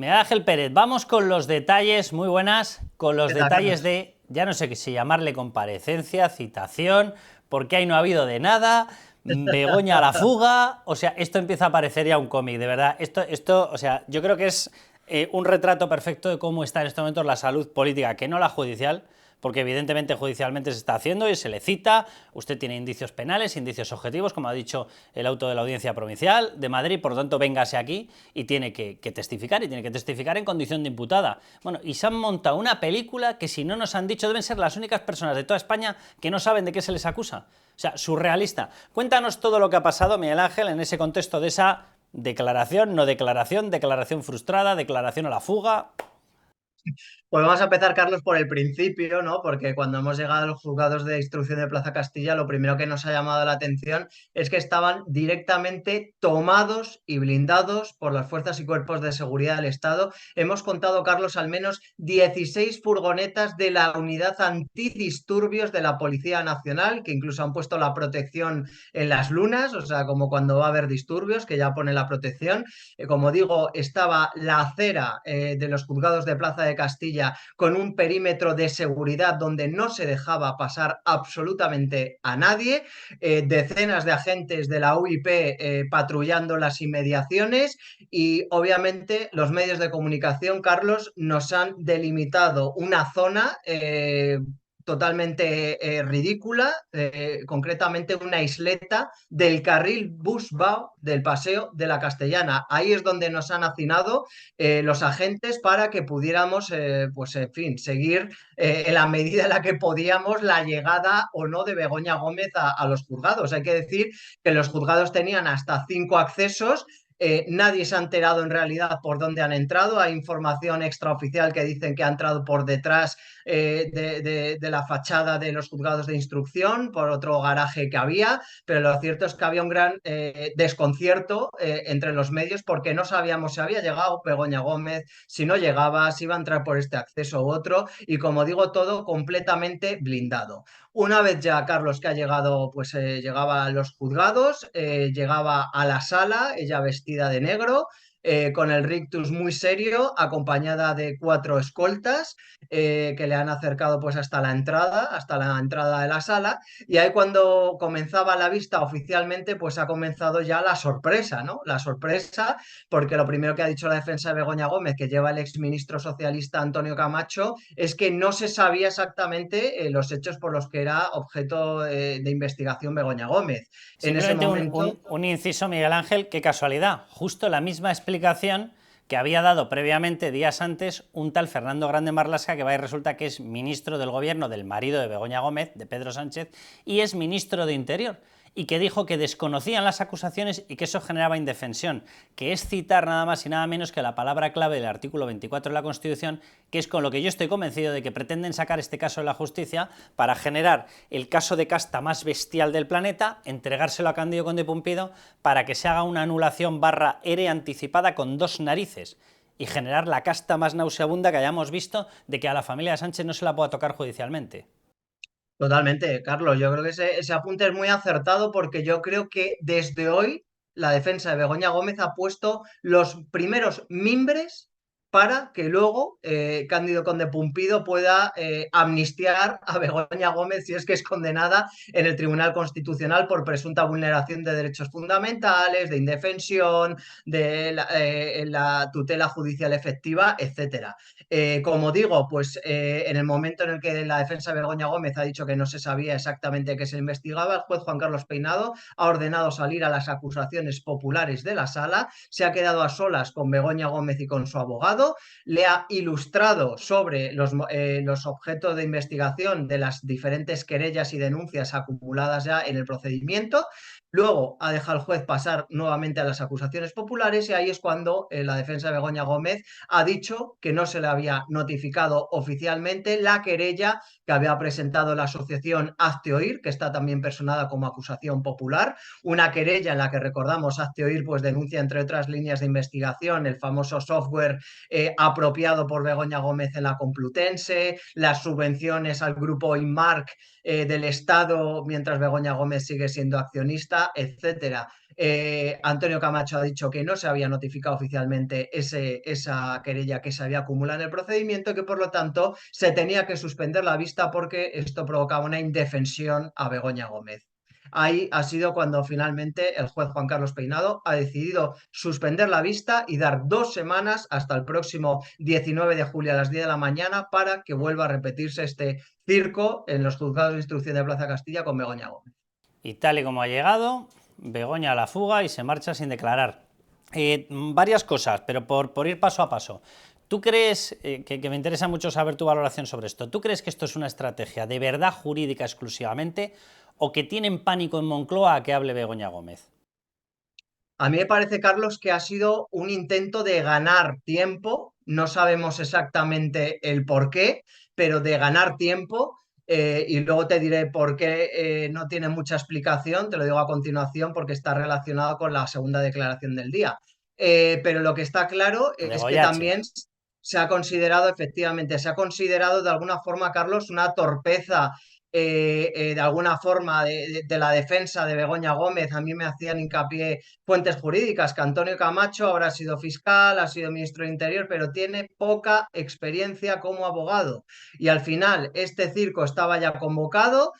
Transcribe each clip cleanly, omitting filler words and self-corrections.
Miguel Ángel Pérez, vamos con los detalles, muy buenas, con los ¿Qué tal, detalles Carlos? de, ya no sé si llamarle comparecencia, citación, porque ahí no ha habido de nada, Begoña a la fuga, o sea, esto empieza a parecer ya un cómic, de verdad, o sea, yo creo que es un retrato perfecto de cómo está en estos momentos la salud política, que no la judicial, porque evidentemente judicialmente se está haciendo y se le cita, usted tiene indicios penales, indicios objetivos, como ha dicho el auto de la Audiencia Provincial de Madrid, por lo tanto véngase aquí y tiene que testificar, y tiene que testificar en condición de imputada. Bueno, y se han montado una película que si no nos han dicho deben ser las únicas personas de toda España que no saben de qué se les acusa. O sea, surrealista. Cuéntanos todo lo que ha pasado, Miguel Ángel, en ese contexto de esa declaración, no declaración, declaración frustrada, declaración a la fuga. Pues vamos a empezar, Carlos, por el principio, ¿no? Porque cuando hemos llegado a los juzgados de instrucción de Plaza Castilla, lo primero que nos ha llamado la atención es que estaban directamente tomados y blindados por las fuerzas y cuerpos de seguridad del Estado. Hemos contado, Carlos, al menos 16 furgonetas de la unidad antidisturbios de la Policía Nacional, que incluso han puesto la protección en las lunas, o sea, como cuando va a haber disturbios, que ya pone la protección. Como digo, estaba la acera de los juzgados de Plaza de Castilla con un perímetro de seguridad donde no se dejaba pasar absolutamente a nadie, decenas de agentes de la UIP patrullando las inmediaciones y obviamente los medios de comunicación, Carlos, nos han delimitado una zona totalmente ridícula, concretamente una isleta del carril Busbao del Paseo de la Castellana. Ahí es donde nos han hacinado los agentes para que pudiéramos, pues en fin, seguir en la medida en la que podíamos la llegada o no de Begoña Gómez a los juzgados. Hay que decir que los juzgados tenían hasta 5 accesos. Nadie se ha enterado en realidad por dónde han entrado. Hay información extraoficial que dicen que ha entrado por detrás de la fachada de los juzgados de instrucción, por otro garaje que había, pero lo cierto es que había un gran desconcierto entre los medios porque no sabíamos si había llegado Begoña Gómez, si no llegaba, si iba a entrar por este acceso u otro, y como digo, todo completamente blindado. Una vez ya Carlos que ha llegado, pues llegaba a los juzgados, llegaba a la sala, ella vestida de negro, con el rictus muy serio, acompañada de 4 escoltas que le han acercado pues hasta la entrada de la sala, y ahí cuando comenzaba la vista oficialmente, pues ha comenzado ya la sorpresa, ¿no? La sorpresa, porque lo primero que ha dicho la defensa de Begoña Gómez, que lleva el exministro socialista Antonio Camacho, es que no se sabía exactamente los hechos por los que era objeto de investigación Begoña Gómez. En ese Simplemente momento, un inciso, Miguel Ángel, qué casualidad. Justo la misma explicación que había dado previamente, días antes, un tal Fernando Grande Marlasca, que va y resulta que es ministro del gobierno del marido de Begoña Gómez, de Pedro Sánchez, y es ministro de Interior, y que dijo que desconocían las acusaciones y que eso generaba indefensión, que es citar nada más y nada menos que la palabra clave del artículo 24 de la Constitución, que es con lo que yo estoy convencido de que pretenden sacar este caso de la justicia para generar el caso de casta más bestial del planeta, entregárselo a Cándido Conde Pumpido para que se haga una anulación / ere anticipada con 2 narices y generar la casta más nauseabunda que hayamos visto de que a la familia de Sánchez no se la pueda tocar judicialmente. totalmente, Carlos, yo creo que ese apunte es muy acertado porque yo creo que desde hoy la defensa de Begoña Gómez ha puesto los primeros mimbres para que luego Cándido Conde Pumpido pueda amnistiar a Begoña Gómez si es que es condenada en el Tribunal Constitucional por presunta vulneración de derechos fundamentales, de indefensión, de la tutela judicial efectiva, etcétera. Como digo, pues en el momento en el que la defensa de Begoña Gómez ha dicho que no se sabía exactamente qué se investigaba, el juez Juan Carlos Peinado ha ordenado salir a las acusaciones populares de la sala, se ha quedado a solas con Begoña Gómez y con su abogado, le ha ilustrado sobre los objetos de investigación de las diferentes querellas y denuncias acumuladas ya en el procedimiento. Luego ha dejado el juez pasar nuevamente a las acusaciones populares y ahí es cuando la defensa de Begoña Gómez ha dicho que no se le había notificado oficialmente la querella que había presentado la asociación Hazte Oír, que está también personada como acusación popular, una querella en la que recordamos Hazte Oír pues denuncia entre otras líneas de investigación el famoso software apropiado por Begoña Gómez en la Complutense, las subvenciones al grupo Inmark del Estado mientras Begoña Gómez sigue siendo accionista, etcétera. Antonio Camacho ha dicho que no se había notificado oficialmente esa querella que se había acumulado en el procedimiento y que por lo tanto se tenía que suspender la vista porque esto provocaba una indefensión a Begoña Gómez. Ahí ha sido cuando finalmente el juez Juan Carlos Peinado ha decidido suspender la vista y dar 2 semanas hasta el próximo 19 de julio a las 10 de la mañana para que vuelva a repetirse este circo en los juzgados de instrucción de Plaza Castilla con Begoña Gómez. Y tal y como ha llegado, Begoña a la fuga y se marcha sin declarar. Varias cosas, pero por ir paso a paso. ¿Tú crees, que me interesa mucho saber tu valoración sobre esto, ¿tú crees que esto es una estrategia de verdad jurídica exclusivamente o que tienen pánico en Moncloa a que hable Begoña Gómez? A mí me parece, Carlos, que ha sido un intento de ganar tiempo, no sabemos exactamente el por qué, pero de ganar tiempo, y luego te diré por qué no tiene mucha explicación, te lo digo a continuación porque está relacionado con la segunda declaración del día. Pero lo que está claro De es que Goyache. también se ha considerado, efectivamente, se ha considerado de alguna forma, Carlos, una torpeza de alguna forma de la defensa de Begoña Gómez. A mí me hacían hincapié fuentes jurídicas, que Antonio Camacho ahora ha sido fiscal, ha sido ministro de Interior, pero tiene poca experiencia como abogado. Y al final este circo estaba ya convocado,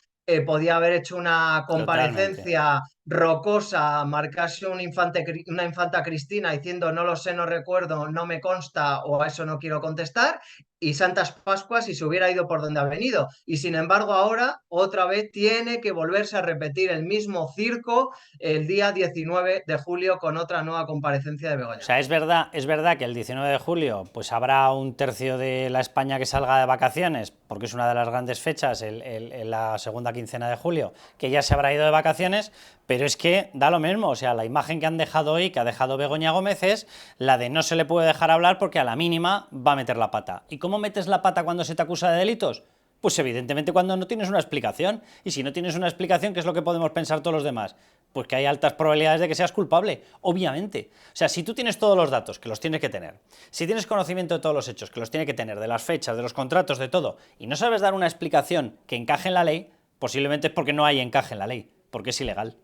podía haber hecho una Totalmente. comparecencia rocosa, marcarse una infanta Cristina diciendo no lo sé, no recuerdo, no me consta o a eso no quiero contestar, y Santas Pascuas y se hubiera ido por donde ha venido. Y sin embargo ahora otra vez tiene que volverse a repetir el mismo circo el día 19 de julio con otra nueva comparecencia de O Begoña sea, Gómez. es verdad que el 19 de julio pues habrá un tercio de la España que salga de vacaciones, porque es una de las grandes fechas, la segunda quincena de julio, que ya se habrá ido de vacaciones, pero es que da lo mismo. O sea, la imagen que han dejado hoy, que ha dejado Begoña Gómez, es la de no se le puede dejar hablar porque a la mínima va a meter la pata. ¿Y cómo metes la pata cuando se te acusa de delitos? Pues evidentemente cuando no tienes una explicación. Y si no tienes una explicación, ¿qué es lo que podemos pensar todos los demás? Pues que hay altas probabilidades de que seas culpable, obviamente. O sea, si tú tienes todos los datos, que los tienes que tener, si tienes conocimiento de todos los hechos, que los tienes que tener, de las fechas, de los contratos, de todo, y no sabes dar una explicación que encaje en la ley, posiblemente es porque no hay encaje en la ley, porque es ilegal.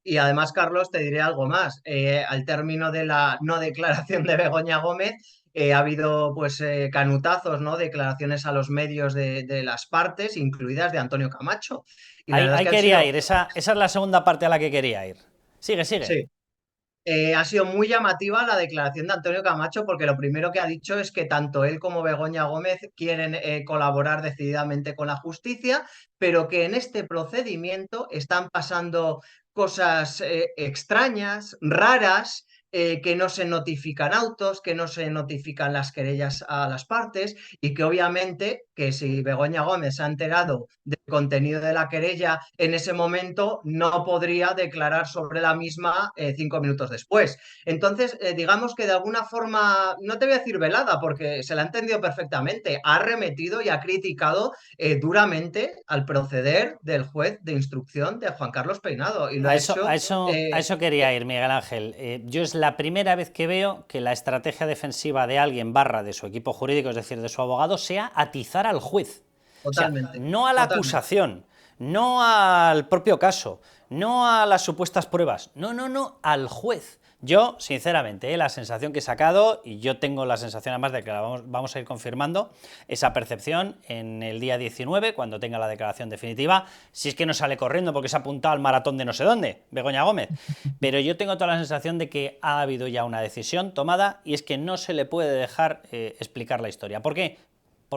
Y además, Carlos, te diré algo más. Al término de la no declaración de Begoña Gómez, ha habido pues canutazos, ¿no? Declaraciones a los medios de las partes, incluidas de Antonio Camacho. Y la verdad es Ahí que han quería sido, ir, esa es la segunda parte a la que quería ir. Sigue, sigue. sí, ha sido muy llamativa la declaración de Antonio Camacho porque lo primero que ha dicho es que tanto él como Begoña Gómez quieren colaborar decididamente con la justicia, pero que en este procedimiento están pasando cosas extrañas, raras, que no se notifican autos, que no se notifican las querellas a las partes y que obviamente que si Begoña Gómez se ha enterado del contenido de la querella en ese momento no podría declarar sobre la misma 5 minutos después. Entonces, digamos que de alguna forma, no te voy a decir velada, porque se la ha entendido perfectamente, ha remetido y ha criticado duramente al proceder del juez de instrucción de Juan Carlos Peinado y lo A ha eso, hecho a eso, a eso quería ir, Miguel Ángel. Yo es la primera vez que veo que la estrategia defensiva de alguien barra de su equipo jurídico, es decir, de su abogado, sea atizar al juez. O sea, totalmente, no a la totalmente. acusación, no al propio caso, no a las supuestas pruebas, no, no, no, al juez. Yo, sinceramente, la sensación que he sacado, y yo tengo la sensación además de que la vamos a ir confirmando, esa percepción en el día 19, cuando tenga la declaración definitiva, si es que no sale corriendo porque se ha apuntado al maratón de no sé dónde, Begoña Gómez. Pero yo tengo toda la sensación de que ha habido ya una decisión tomada y es que no se le puede dejar explicar la historia. ¿Por qué?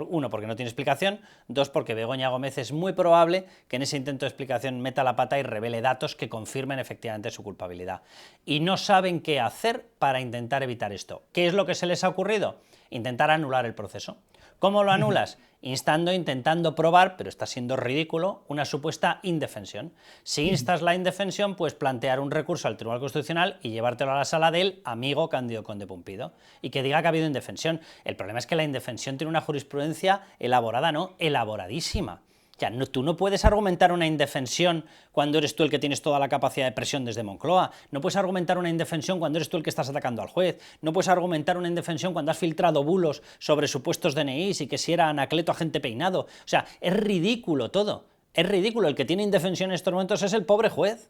Uno, porque no tiene explicación. Dos, porque Begoña Gómez es muy probable que en ese intento de explicación meta la pata y revele datos que confirmen efectivamente su culpabilidad. Y no saben qué hacer para intentar evitar esto. ¿Qué es lo que se les ha ocurrido? Intentar anular el proceso. ¿Cómo lo anulas? Intentando probar, pero está siendo ridículo, una supuesta indefensión. Si instas la indefensión, pues plantear un recurso al Tribunal Constitucional y llevártelo a la sala del amigo Cándido Conde Pumpido y que diga que ha habido indefensión. El problema es que la indefensión tiene una jurisprudencia elaborada, no, elaboradísima. Ya, no, tú no puedes argumentar una indefensión cuando eres tú el que tienes toda la capacidad de presión desde Moncloa. No puedes argumentar una indefensión cuando eres tú el que estás atacando al juez. No puedes argumentar una indefensión cuando has filtrado bulos sobre supuestos DNIs y que si era Anacleto agente peinado. O sea, es ridículo todo. Es ridículo. El que tiene indefensión en estos momentos es el pobre juez.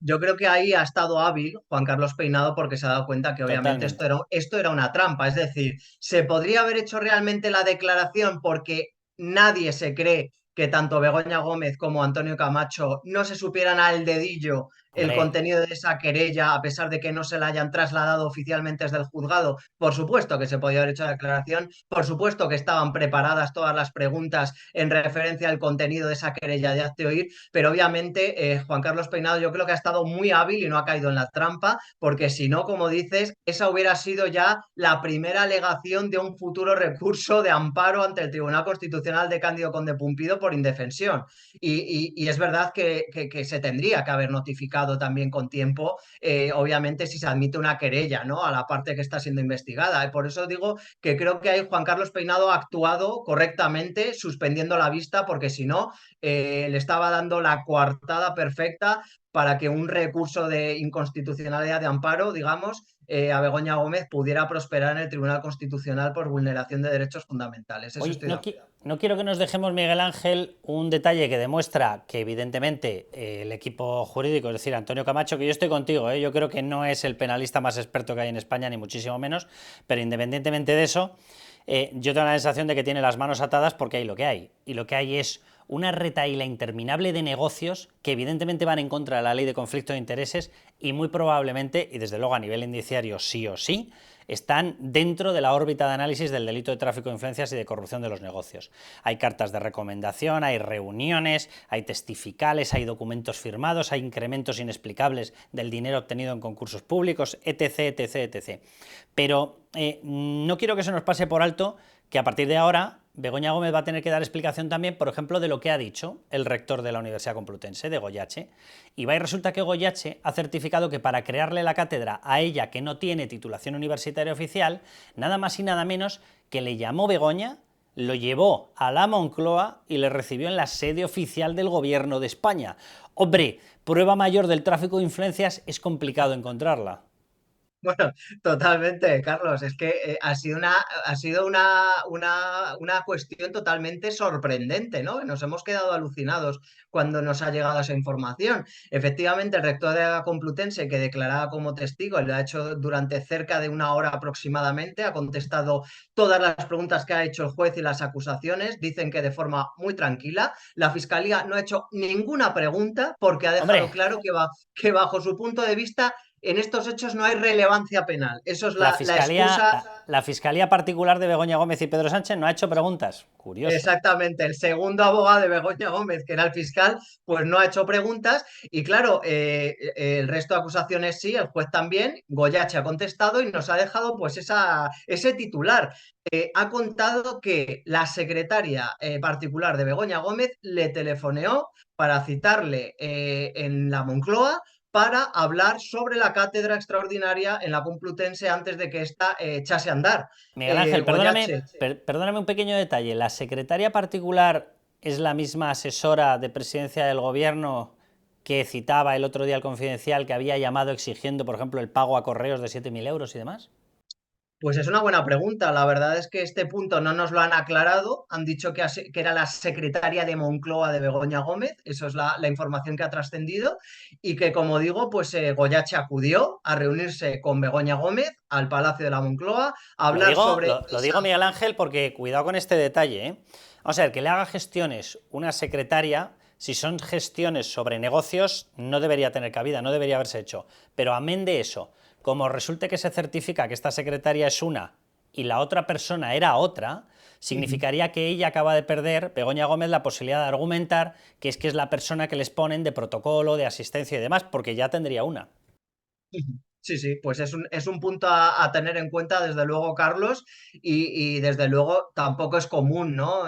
Yo creo que ahí ha estado hábil Juan Carlos Peinado porque se ha dado cuenta que obviamente Totalmente. esto era una trampa. Es decir, se podría haber hecho realmente la declaración porque nadie se cree que tanto Begoña Gómez como Antonio Camacho no se supieran al dedillo el Hombre, contenido de esa querella, a pesar de que no se la hayan trasladado oficialmente desde el juzgado. Por supuesto que se podía haber hecho la declaración, por supuesto que estaban preparadas todas las preguntas en referencia al contenido de esa querella de hazte oír, pero obviamente Juan Carlos Peinado yo creo que ha estado muy hábil y no ha caído en la trampa, porque si no, como dices, esa hubiera sido ya la primera alegación de un futuro recurso de amparo ante el Tribunal Constitucional de Cándido Conde Pumpido por indefensión. Y es verdad que se tendría que haber notificado también con tiempo, obviamente, si se admite una querella, ¿no? A la parte que está siendo investigada. Por eso digo que creo que ahí Juan Carlos Peinado ha actuado correctamente, suspendiendo la vista, porque si no, le estaba dando la coartada perfecta para que un recurso de inconstitucionalidad de amparo, digamos, a Begoña Gómez pudiera prosperar en el Tribunal Constitucional por vulneración de derechos fundamentales. Eso oye, estoy de acuerdo. no quiero que nos dejemos, Miguel Ángel, un detalle que demuestra que evidentemente el equipo jurídico, es decir, Antonio Camacho, que yo estoy contigo, yo creo que no es el penalista más experto que hay en España, ni muchísimo menos, pero independientemente de eso, yo tengo la sensación de que tiene las manos atadas porque hay lo que hay. Y lo que hay es una retahíla interminable de negocios que evidentemente van en contra de la ley de conflicto de intereses y muy probablemente, y desde luego a nivel indiciario sí o sí, están dentro de la órbita de análisis del delito de tráfico de influencias y de corrupción de los negocios. Hay cartas de recomendación, hay reuniones, hay testificales, hay documentos firmados, hay incrementos inexplicables del dinero obtenido en concursos públicos, etc, etc, etc. Pero no quiero que se nos pase por alto que a partir de ahora Begoña Gómez va a tener que dar explicación también, por ejemplo, de lo que ha dicho el rector de la Universidad Complutense, de Goyache. Y va y resulta que Goyache ha certificado que para crearle la cátedra a ella, que no tiene titulación universitaria oficial, nada más y nada menos que le llamó Begoña, lo llevó a la Moncloa y le recibió en la sede oficial del gobierno de España. Hombre, prueba mayor del tráfico de influencias es complicado encontrarla. Bueno, totalmente, Carlos. Es que ha sido una cuestión totalmente sorprendente, ¿no? Nos hemos quedado alucinados cuando nos ha llegado esa información. Efectivamente, el rector de la Complutense, que declaraba como testigo, lo ha hecho durante cerca de una hora aproximadamente, ha contestado todas las preguntas que ha hecho el juez y las acusaciones. Dicen que de forma muy tranquila. La Fiscalía no ha hecho ninguna pregunta porque ha dejado Hombre, claro que bajo su punto de vista en estos hechos no hay relevancia penal. Eso es la la fiscalía, excusa. la fiscalía particular de Begoña Gómez y Pedro Sánchez no ha hecho preguntas. Curioso. Exactamente, el segundo abogado de Begoña Gómez, que era el fiscal, pues no ha hecho preguntas y claro, el resto de acusaciones sí, el juez también, Goyache ha contestado y nos ha dejado pues ese titular. Ha contado que la secretaria particular de Begoña Gómez le telefoneó para citarle en la Moncloa para hablar sobre la cátedra extraordinaria en la Complutense antes de que ésta echase a andar. Miguel Ángel, Goyache. perdóname un pequeño detalle. ¿La secretaria particular es la misma asesora de presidencia del gobierno que citaba el otro día el Confidencial, que había llamado exigiendo, por ejemplo, el pago a correos de 7.000 euros y demás? Pues es una buena pregunta. La verdad es que este punto no nos lo han aclarado. Han dicho que era la secretaria de Moncloa de Begoña Gómez. Eso es la información que ha trascendido. Y que, como digo, pues Goyache acudió a reunirse con Begoña Gómez al Palacio de la Moncloa a Lo hablar digo, sobre lo digo, Miguel Ángel, porque cuidado con este detalle, ¿eh? Vamos a ver, que le haga gestiones una secretaria, si son gestiones sobre negocios, no debería tener cabida, no debería haberse hecho. Pero amén de eso, como resulte que se certifica que esta secretaria es una y la otra persona era otra, significaría que ella acaba de perder, Begoña Gómez, la posibilidad de argumentar que es la persona que les ponen de protocolo, de asistencia y demás, porque ya tendría una. Sí, sí, pues es un punto a tener en cuenta, desde luego, Carlos, y desde luego tampoco es común, ¿no?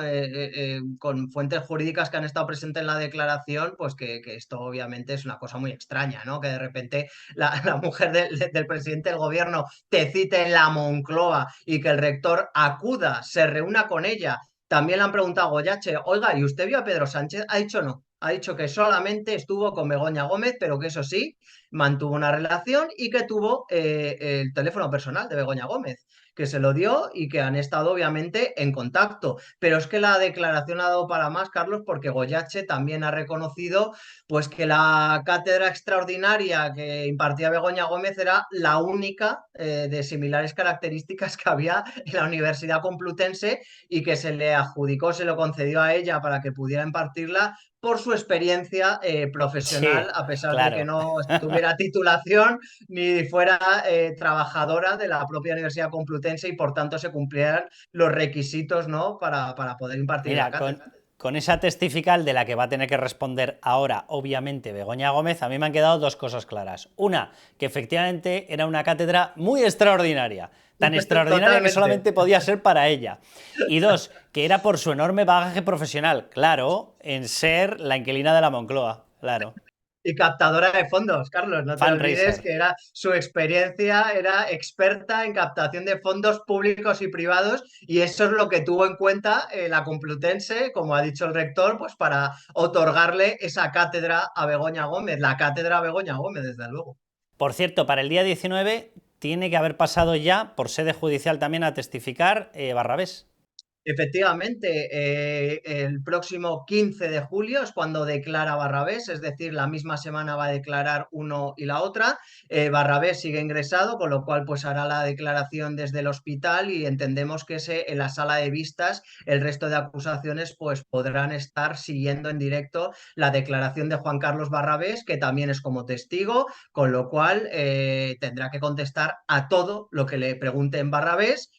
Con fuentes jurídicas que han estado presentes en la declaración, pues que esto obviamente es una cosa muy extraña, ¿no? Que de repente la mujer del presidente del gobierno te cite en la Moncloa y que el rector acuda, se reúna con ella también le han preguntado a Goyache, oiga, ¿y usted vio a Pedro Sánchez? Ha dicho no. Ha dicho que solamente estuvo con Begoña Gómez, pero que eso sí, mantuvo una relación y que tuvo el teléfono personal de Begoña Gómez, que se lo dio y que han estado obviamente en contacto. Pero es que la declaración ha dado para más, Carlos, porque Goyache también ha reconocido pues que la cátedra extraordinaria que impartía Begoña Gómez era la única de similares características que había en la Universidad Complutense y que se le adjudicó, se lo concedió a ella para que pudiera impartirla por su experiencia profesional, Sí, a pesar de que claro. no tuviera titulación ni fuera trabajadora de la propia Universidad Complutense y por tanto se cumplieran los requisitos, ¿no? para poder impartir la Mira, cátedra. con esa testifical de la que va a tener que responder ahora, obviamente, Begoña Gómez, a mí me han quedado dos cosas claras. Una, que efectivamente era una cátedra muy extraordinaria, tan extraordinaria que Totalmente. solamente podía ser para ella. Y dos, que era por su enorme bagaje profesional, claro, en ser la inquilina de la Moncloa, claro. Y captadora de fondos, Carlos, no te olvides Fundraiser. que era su experiencia, era experta en captación de fondos públicos y privados y eso es lo que tuvo en cuenta la Complutense, como ha dicho el rector, pues para otorgarle esa cátedra a Begoña Gómez, la cátedra a Begoña Gómez, desde luego. Por cierto, para el día 19 tiene que haber pasado ya, por sede judicial también, a testificar Barrabés. Efectivamente, el próximo 15 de julio es cuando declara Barrabés, es decir, la misma semana va a declarar uno y la otra. Barrabés sigue ingresado, con lo cual pues hará la declaración desde el hospital y entendemos que en la sala de vistas el resto de acusaciones pues podrán estar siguiendo en directo la declaración de Juan Carlos Barrabés, que también es como testigo, con lo cual tendrá que contestar a todo lo que le pregunten Barrabés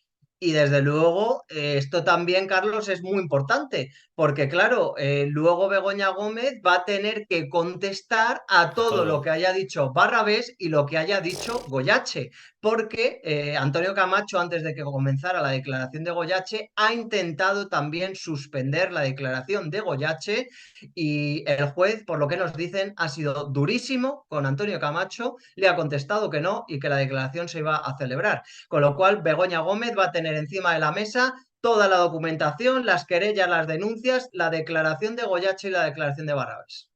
y desde luego, esto también, Carlos, es muy importante, porque claro, luego Begoña Gómez va a tener que contestar a todo lo Todo. que haya dicho Barrabés y lo que haya dicho Goyache, porque Antonio Camacho, antes de que comenzara la declaración de Goyache, ha intentado también suspender la declaración de Goyache y el juez, por lo que nos dicen, ha sido durísimo con Antonio Camacho, le ha contestado que no y que la declaración se iba a celebrar. Con lo cual, Begoña Gómez va a tener encima de la mesa toda la documentación, las querellas, las denuncias, la declaración de Goyache y la declaración de Barrabás.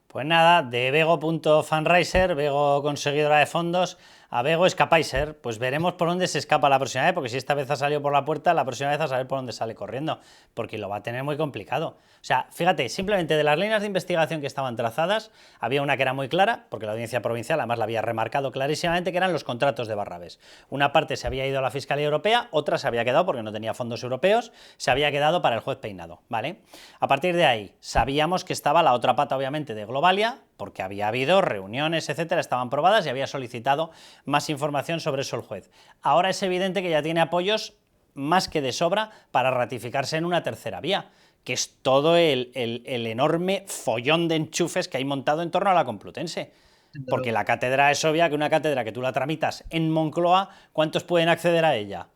Pues nada, de Bego.fundraiser, Bego conseguidora de fondos, a Bego Escapaiser. Pues veremos por dónde se escapa la próxima vez, porque si esta vez ha salido por la puerta, la próxima vez a saber por dónde sale corriendo, porque lo va a tener muy complicado. O sea, fíjate, simplemente de las líneas de investigación que estaban trazadas, había una que era muy clara, porque la Audiencia Provincial además la había remarcado clarísimamente, que eran los contratos de Barrabés. Una parte se había ido a la Fiscalía Europea, otra se había quedado, porque no tenía fondos europeos, se había quedado para el juez Peinado, ¿vale? A partir de ahí, sabíamos que estaba la otra pata, obviamente, de Globalia, porque había habido reuniones, etcétera, estaban probadas y había solicitado más información sobre eso el juez. Ahora es evidente que ya tiene apoyos más que de sobra para ratificarse en una tercera vía, que es todo el enorme follón de enchufes que hay montado en torno a la Complutense. Desde Porque luego. la cátedra es obvia que una cátedra que tú la tramitas en Moncloa, ¿cuántos pueden acceder a ella?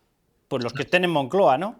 Pues los que estén en Moncloa, ¿no?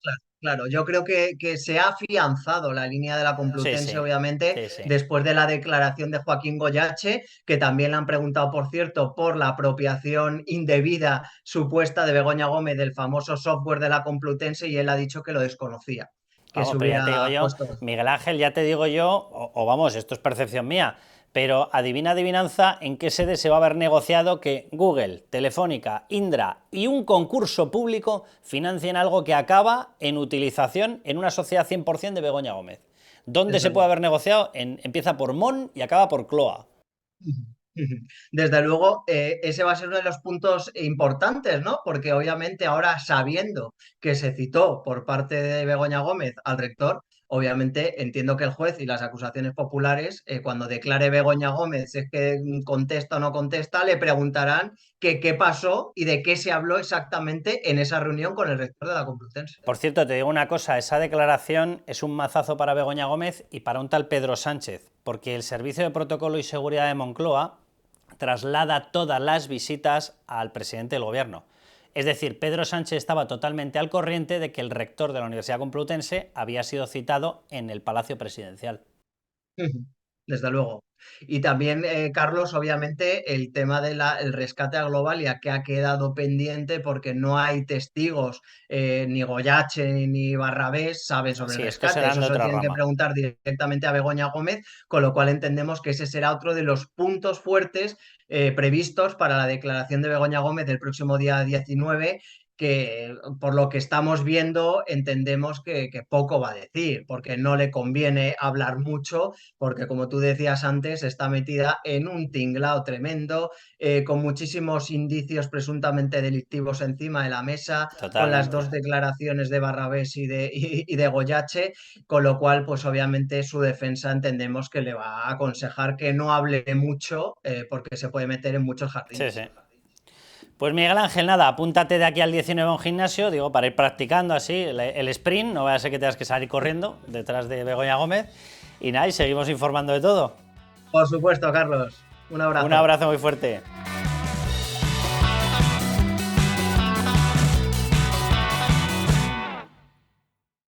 Claro, claro, yo creo que se ha afianzado la línea de la Sí, Complutense, sí, obviamente, sí, sí. después de la declaración de Joaquín Goyache, que también le han preguntado, por cierto, por la apropiación indebida supuesta de Begoña Gómez del famoso software de la Complutense y él ha dicho que lo desconocía, que se Vamos, pero ya te digo hubiera yo, puesto. Miguel Ángel, ya te digo yo, o vamos, esto es percepción mía, pero adivina adivinanza en qué sede se va a haber negociado que Google, Telefónica, Indra y un concurso público financien algo que acaba en utilización en una sociedad 100% de Begoña Gómez. ¿Dónde Desde se puede luego. haber negociado? Empieza por Mon y acaba por Cloa. Desde luego, ese va a ser uno de los puntos importantes, ¿no? Porque obviamente ahora sabiendo que se citó por parte de Begoña Gómez al rector, obviamente entiendo que el juez y las acusaciones populares, cuando declare Begoña Gómez si es que contesta o no contesta, le preguntarán que qué pasó y de qué se habló exactamente en esa reunión con el rector de la Complutense. Por cierto, te digo una cosa, esa declaración es un mazazo para Begoña Gómez y para un tal Pedro Sánchez, porque el Servicio de Protocolo y Seguridad de Moncloa traslada todas las visitas al presidente del gobierno. Es decir, Pedro Sánchez estaba totalmente al corriente de que el rector de la Universidad Complutense había sido citado en el Palacio Presidencial. Desde luego. Y también, Carlos, obviamente el tema del rescate a Globalia que ha quedado pendiente porque no hay testigos, ni Goyache ni Barrabés saben sobre el Sí, estos rescate. serán Eso de se lo otra tienen que rama. preguntar directamente a Begoña Gómez, con lo cual entendemos que ese será otro de los puntos fuertes previstos para la declaración de Begoña Gómez del próximo día 19, que por lo que estamos viendo entendemos que poco va a decir, porque no le conviene hablar mucho, porque como tú decías antes, está metida en un tinglao tremendo, con muchísimos indicios presuntamente delictivos encima de la mesa, con las Totalmente. dos declaraciones de Barrabés y de Goyache, con lo cual, pues obviamente su defensa entendemos que le va a aconsejar que no hable mucho, porque se puede meter en muchos Sí, sí. jardines. Pues Miguel Ángel, nada, apúntate de aquí al 19 a un gimnasio, digo, para ir practicando así el sprint, no vaya a ser que tengas que salir corriendo detrás de Begoña Gómez. Y nada, y seguimos informando de todo. Por supuesto, Carlos. Un Un abrazo. abrazo muy fuerte.